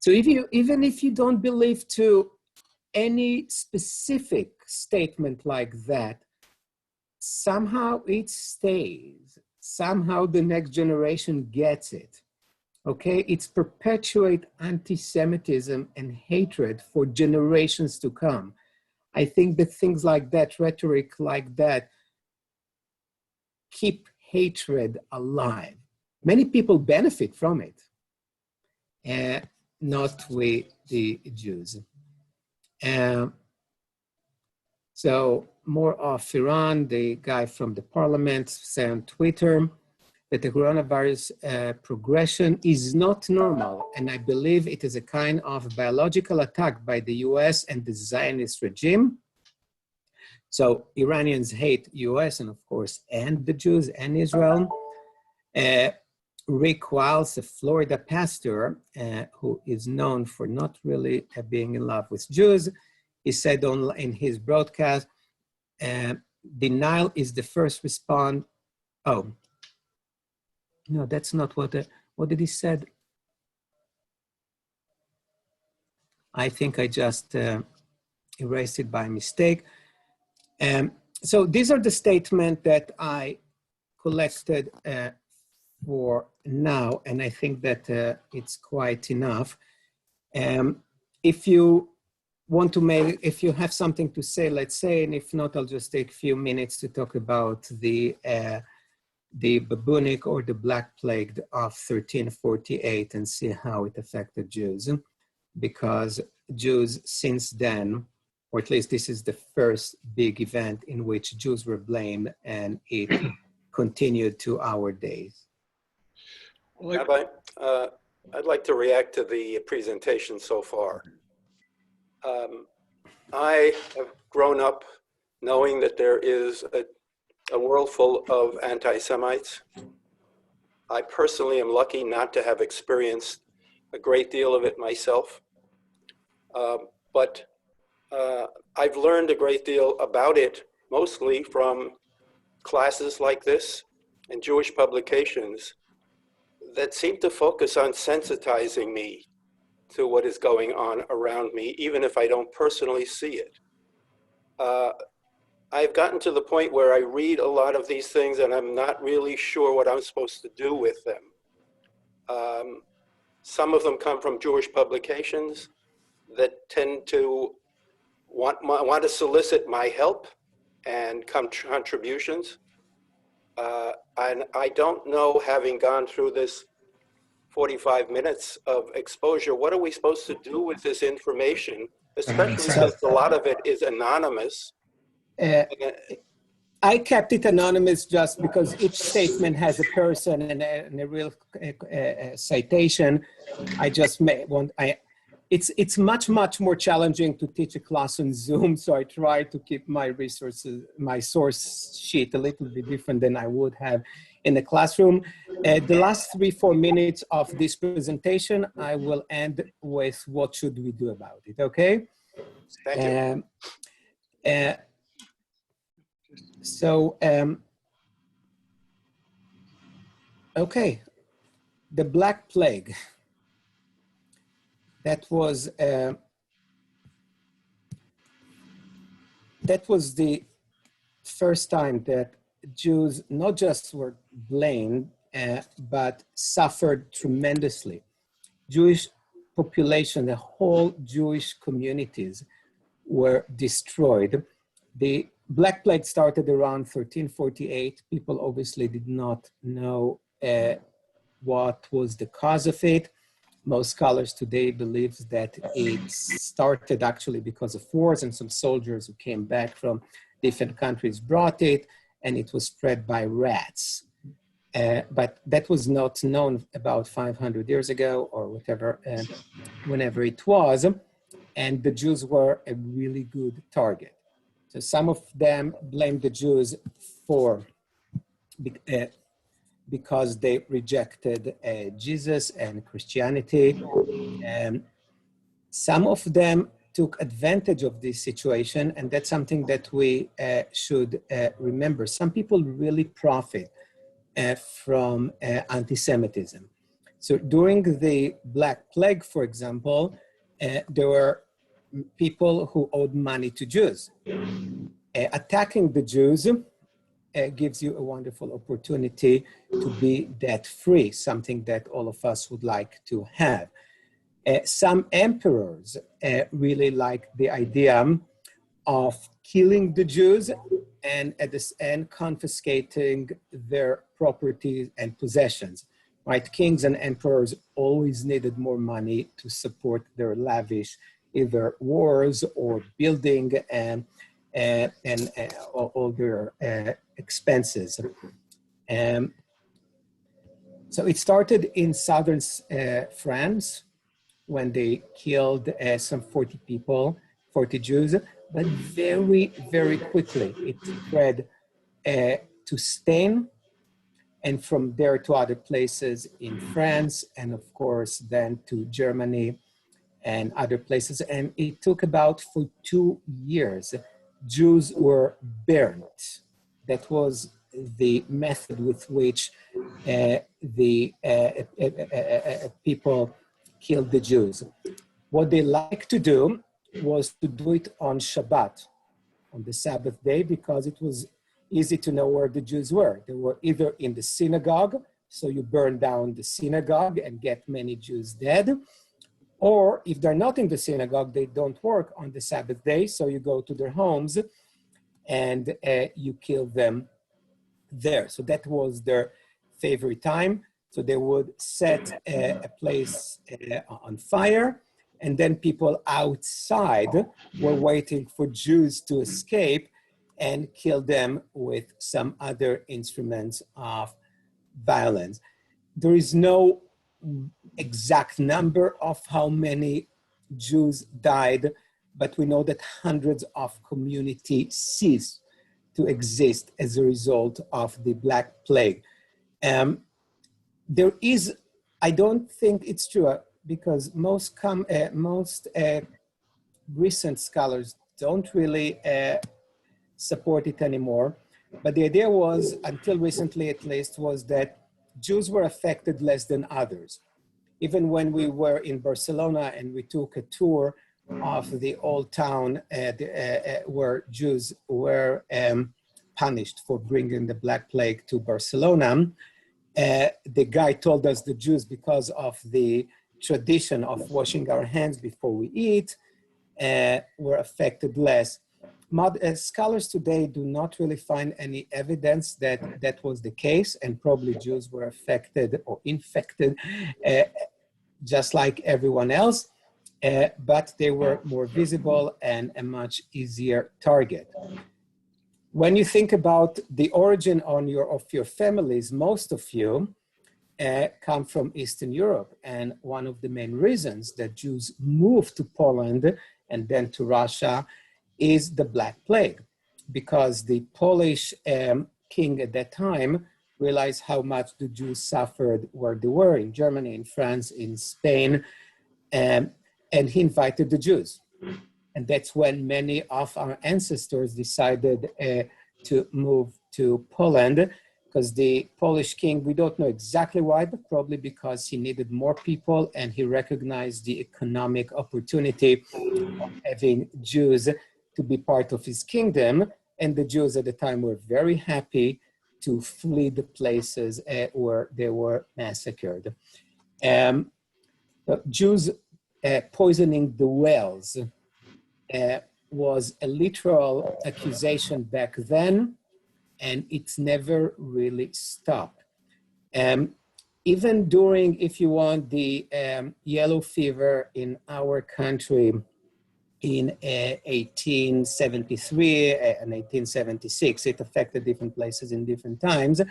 So even if you don't believe to any specific statement like that, somehow it stays. Somehow the next generation gets it. Okay, it's perpetuate anti-Semitism and hatred for generations to come. I think that things like that, rhetoric like that, keep hatred alive. Many people benefit from it, not we, the Jews. So more of Iran, the guy from the parliament said on Twitter that the coronavirus progression is not normal. And I believe it is a kind of biological attack by the US and the Zionist regime. So Iranians hate US and of course, and the Jews and Israel. Rick Wiles, a Florida pastor who is known for not really being in love with Jews, he said in his broadcast, denial is the first response. Oh, no, that's not what did he said? I think I just erased it by mistake. So these are the statements that I collected for now, and I think that it's quite enough. If you want to make, if you have something to say, let's say, and if not, I'll just take a few minutes to talk about the bubonic or the Black Plague of 1348 and see how it affected Jews. Because Jews since then, or at least this is the first big event in which Jews were blamed, and it continued to our days. Rabbi, I'd like to react to the presentation so far. I have grown up knowing that there is a world full of anti-Semites. I personally am lucky not to have experienced a great deal of it myself. But I've learned a great deal about it, mostly from classes like this and Jewish publications that seem to focus on sensitizing me to what is going on around me, even if I don't personally see it. I've gotten to the point where I read a lot of these things and I'm not really sure what I'm supposed to do with them. Some of them come from Jewish publications that tend to want to solicit my help and contributions. And I don't know, having gone through this 45 minutes of exposure, what are we supposed to do with this information, especially since a lot of it is anonymous. I kept it anonymous just because each statement has a person and a real citation. I just it's much more challenging to teach a class on Zoom, so I try to keep my resources, my source sheet a little bit different than I would have in the classroom. The last 3-4 minutes of this presentation, I will end with what should we do about it, okay? Thank you. Okay, the Black Plague. That was the first time that Jews not just were blamed, but suffered tremendously. Jewish population, the whole Jewish communities were destroyed. The Black Plague started around 1348. People obviously did not know what was the cause of it. Most scholars today believe that it started actually because of wars, and some soldiers who came back from different countries brought it, and it was spread by rats. But that was not known about 500 years ago or whatever, whenever it was. And the Jews were a really good target. So some of them blamed the Jews for because they rejected Jesus and Christianity. Some of them took advantage of this situation, and that's something that we should remember. Some people really profit from anti-Semitism. So during the Black Plague, for example, there were people who owed money to Jews. Attacking the Jews gives you a wonderful opportunity to be debt-free, something that all of us would like to have. Some emperors really liked the idea of killing the Jews and at this end confiscating their property and possessions. Right? Kings and emperors always needed more money to support their lavish either wars or building and all their expenses. So it started in southern France when they killed some 40 people, 40 Jews, but very, very quickly it spread to Spain, and from there to other places in France, and of course then to Germany and other places. And it took about for 2 years, Jews were burnt. That was the method with which the people killed the Jews. What they liked to do was to do it on Shabbat, on the Sabbath day, because it was easy to know where the Jews were. They were either in the synagogue, so you burn down the synagogue and get many Jews dead, or if they're not in the synagogue, they don't work on the Sabbath day, so you go to their homes and you kill them there. So that was their favorite time. So they would set a place on fire, and then people outside were waiting for Jews to escape and kill them with some other instruments of violence. There is no exact number of how many Jews died, but we know that hundreds of communities ceased to exist as a result of the Black Plague. There is, I don't think it's true, because most recent scholars don't really support it anymore. But the idea was, until recently at least, was that Jews were affected less than others. Even when we were in Barcelona and we took a tour of the old town where Jews were punished for bringing the Black Plague to Barcelona, the guy told us the Jews, because of the tradition of washing our hands before we eat, were affected less. Scholars today do not really find any evidence that that was the case, and probably Jews were affected or infected just like everyone else, but they were more visible and a much easier target. When you think about the origin of your families, most of you come from Eastern Europe, and one of the main reasons that Jews moved to Poland and then to Russia is the Black Plague, because the Polish king at that time realized how much the Jews suffered where they were, in Germany, in France, in Spain, and he invited the Jews. And that's when many of our ancestors decided to move to Poland, because the Polish king, we don't know exactly why, but probably because he needed more people and he recognized the economic opportunity of having Jews to be part of his kingdom. And the Jews at the time were very happy to flee the places where they were massacred. Jews poisoning the wells was a literal accusation back then, and it's never really stopped. Even during, if you want, the yellow fever in our country in 1873 and 1876. It affected different places in different times.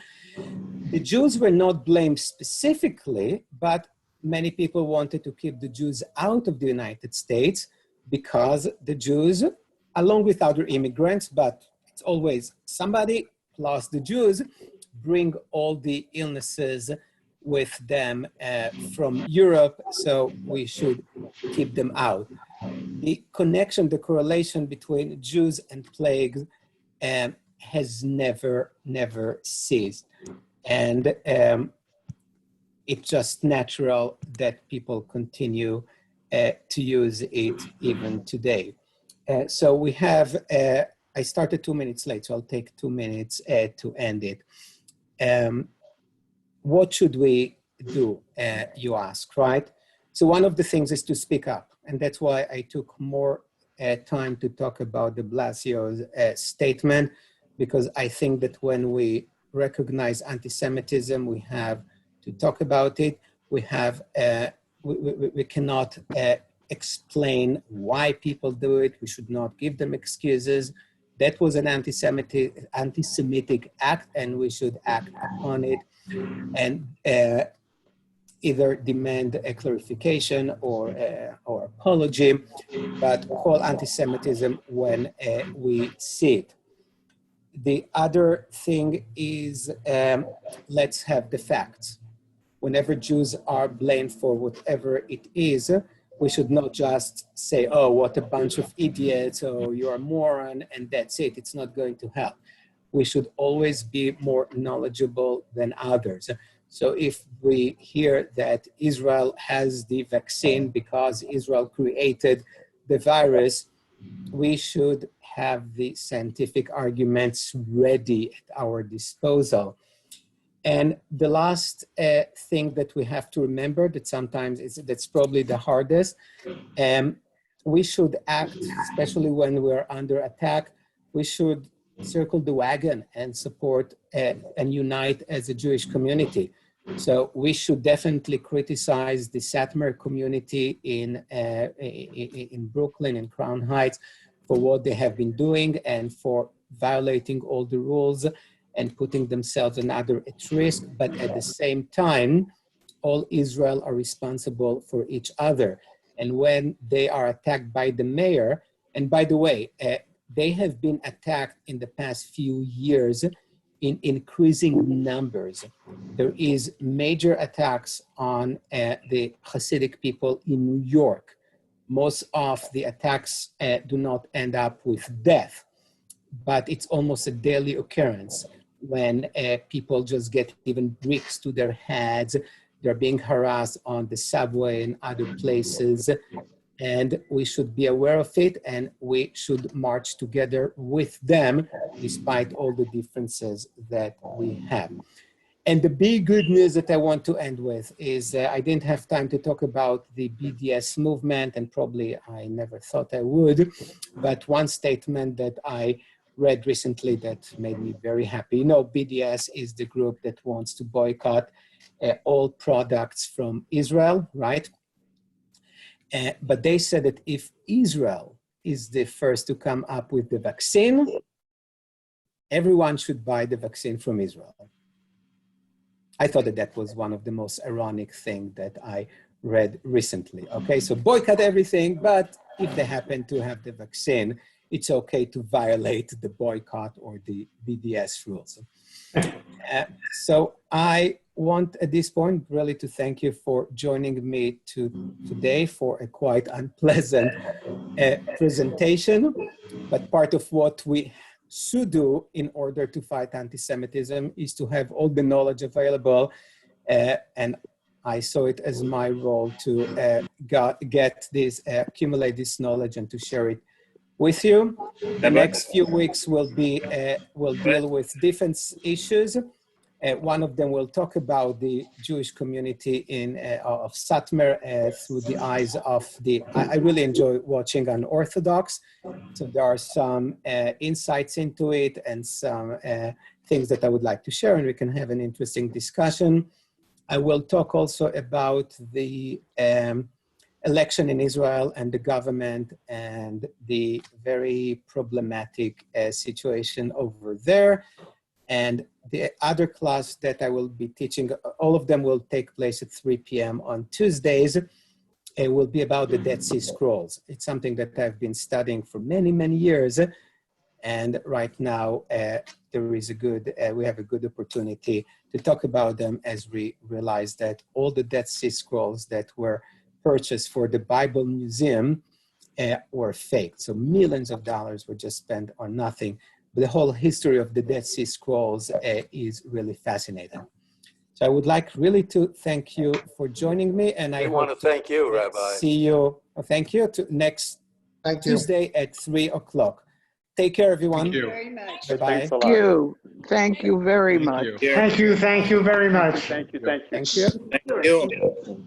The Jews were not blamed specifically, but many people wanted to keep the Jews out of the United States because the Jews, along with other immigrants, but it's always somebody plus the Jews, bring all the illnesses with them from Europe, so we should keep them out. The connection, the correlation between Jews and plagues has never ceased. And it's just natural that people continue to use it even today. So we have, I started 2 minutes late, so I'll take 2 minutes to end it. What should we do, you ask, right? So one of the things is to speak up. And that's why I took more time to talk about de Blasio's statement, because I think that when we recognize anti-Semitism, we have to talk about it. We have, we cannot explain why people do it. We should not give them excuses. That was an anti-Semitic act, and we should act upon it and either demand a clarification or apology, but call anti-Semitism when we see it. The other thing is, let's have the facts. Whenever Jews are blamed for whatever it is, we should not just say, oh, what a bunch of idiots, or you're a moron, and that's it. It's not going to help. We should always be more knowledgeable than others. So if we hear that Israel has the vaccine because Israel created the virus, we should have the scientific arguments ready at our disposal. And the last thing that we have to remember that sometimes that's probably the hardest, we should act, especially when we're under attack, we should circle the wagon and support and unite as a Jewish community. So we should definitely criticize the Satmar community in Brooklyn, in Crown Heights, for what they have been doing and for violating all the rules and putting themselves and others at risk. But at the same time, all Israel are responsible for each other. And when they are attacked by the mayor, and by the way, they have been attacked in the past few years in increasing numbers. There is major attacks on the Hasidic people in New York. Most of the attacks do not end up with death, but it's almost a daily occurrence when people just get even bricks to their heads. They're being harassed on the subway and other places. And we should be aware of it, and we should march together with them despite all the differences that we have. And the big good news that I want to end with is I didn't have time to talk about the BDS movement, and probably I never thought I would, but one statement that I read recently that made me very happy. You know, BDS is the group that wants to boycott all products from Israel, right? But they said that if Israel is the first to come up with the vaccine, everyone should buy the vaccine from Israel. I thought that that was one of the most ironic things that I read recently. Okay, so boycott everything, but if they happen to have the vaccine, it's okay to violate the boycott or the BDS rules. So I want at this point really to thank you for joining me today for a quite unpleasant presentation, but part of what we should do in order to fight anti-Semitism is to have all the knowledge available, and I saw it as my role to get this, accumulate this knowledge and to share it with you. The next few weeks will deal with different issues. One of them will talk about the Jewish community of Satmar through the eyes of I really enjoy watching Unorthodox. So there are some insights into it and some things that I would like to share, and we can have an interesting discussion. I will talk also about election in Israel and the government and the very problematic situation over there. And the other class that I will be teaching, all of them will take place at 3 p.m. on Tuesdays. It will be about the Dead Sea Scrolls. It's something that I've been studying for many, many years. And right now, there is we have a good opportunity to talk about them as we realize that all the Dead Sea Scrolls that were purchased for the Bible Museum were fake. So millions of dollars were just spent on nothing. But the whole history of the Dead Sea Scrolls is really fascinating. So I would like really to thank you for joining me. And I want to thank you, Rabbi. See you. Thank you. Next Tuesday at 3 o'clock. Take care, everyone. Thank you very much. Bye-bye. Thank you very much. Thank you very much. Thank you. Thank you. Thank you.